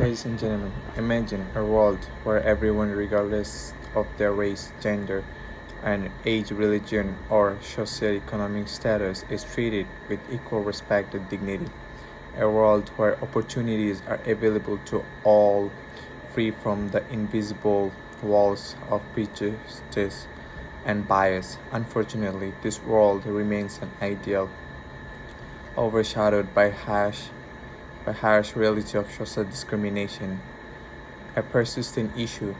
Ladies and gentlemen, imagine a world where everyone, regardless of their race, gender, and age, religion, or socio-economic status, is treated with equal respect and dignity. A world where opportunities are available to all, free from the invisible walls of prejudice and bias. Unfortunately, this world remains an ideal, overshadowed by harsh reality of social discrimination, a persistent issue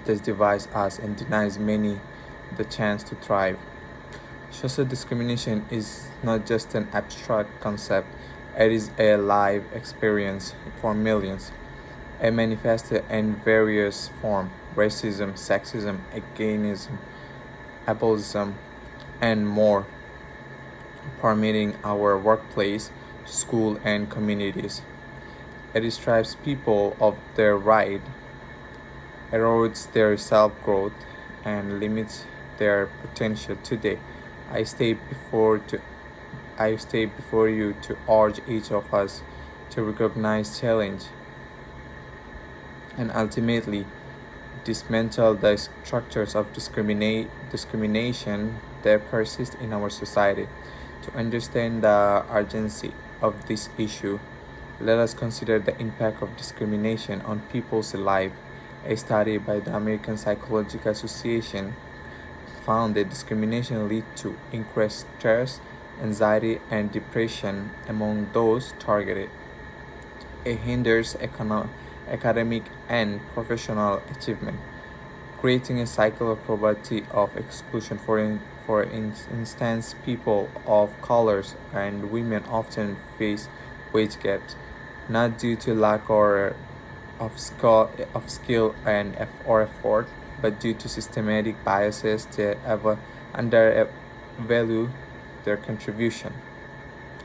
that divides us and denies many the chance to thrive. Social discrimination is not just an abstract concept, it is a live experience for millions, a manifested in various forms: racism, sexism, ageism, ableism, and more, permeating our workplace, school, and communities. It strips people of their right, erodes their self-growth, and limits their potential. Today, I stay before to I stay before you to urge each of us to recognize challenge and ultimately dismantle the structures of discrimination that persist in our society. To understand the urgency of this issue, let us consider the impact of discrimination on people's lives. A study by the American Psychological Association found that discrimination leads to increased stress, anxiety, and depression among those targeted. It hinders academic and professional achievement, creating a cycle of poverty of exclusion. For instance, people of colors and women often face wage gaps, not due to lack of skill or effort, but due to systematic biases that undervalue their contribution.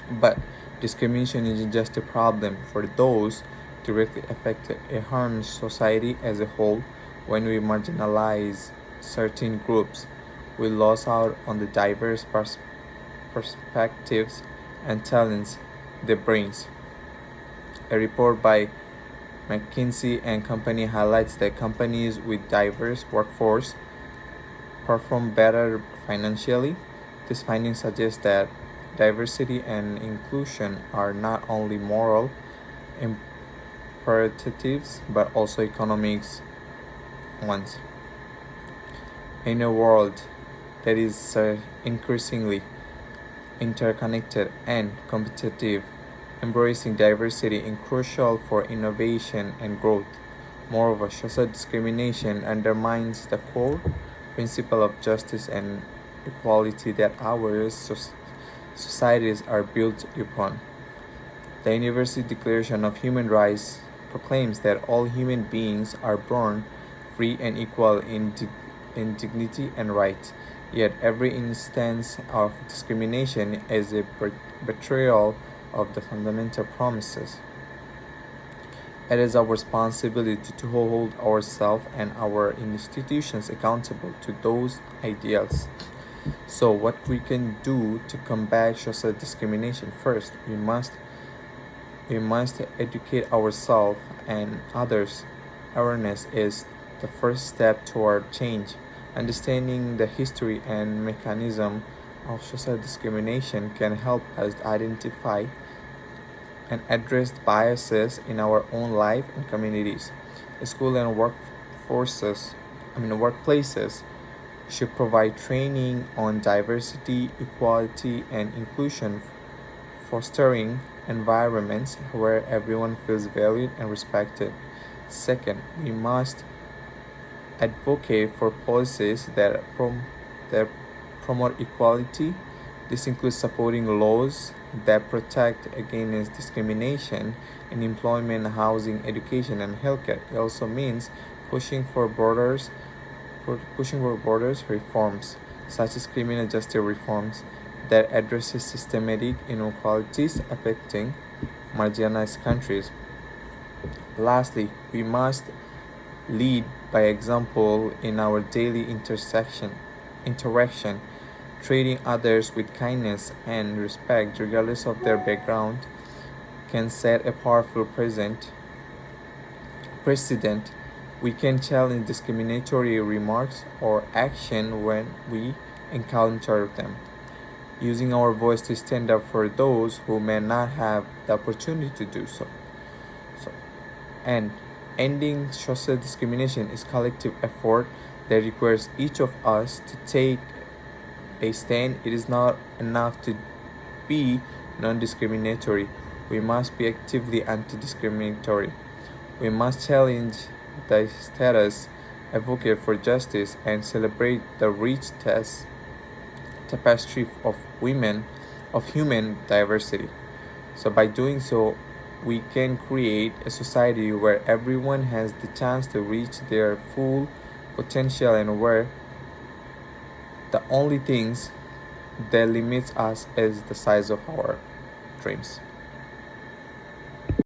But discrimination isn't just a problem for those directly affected, it harms society as a whole. When we marginalize certain groups, we lose out on the diverse perspectives and talents they bring. A report by McKinsey and Company highlights that companies with diverse workforce perform better financially. This finding suggests that diversity and inclusion are not only moral imperatives but also economic ones. In a world that is increasingly interconnected and competitive, embracing diversity is crucial for innovation and growth. Moreover, social discrimination undermines the core principle of justice and equality that our societies are built upon. The Universal Declaration of Human Rights proclaims that all human beings are born free and equal in dignity and rights. Yet every instance of discrimination is a betrayal of the fundamental promises. It is our responsibility to hold ourselves and our institutions accountable to those ideals. So, what we can do to combat social discrimination? First, we must educate ourselves and others. Awareness is the first step toward change. Understanding the history and mechanism of social discrimination can help us identify and address biases in our own life and communities. School and workplaces should provide training on diversity, equality, and inclusion, fostering environments where everyone feels valued and respected. Second, we must advocate for policies that promote equality. This includes supporting laws that protect against discrimination in employment, housing, education, and healthcare. It also means pushing for borders reforms, such as criminal justice reforms that addresses systematic inequalities affecting marginalized countries. Lastly, we must lead by example in our daily interaction, treating others with kindness and respect regardless of their background can set a powerful precedent. precedent, we can challenge discriminatory remarks or action when we encounter them, using our voice to stand up for those who may not have the opportunity to do so. So, and ending social discrimination is collective effort that requires each of us to take a stand. It is not enough to be non-discriminatory. We must be actively anti-discriminatory. We must challenge the status, advocate for justice, and celebrate the rich tapestry of women, of human diversity. So by doing so, we can create a society where everyone has the chance to reach their full potential and where the only things that limits us is the size of our dreams.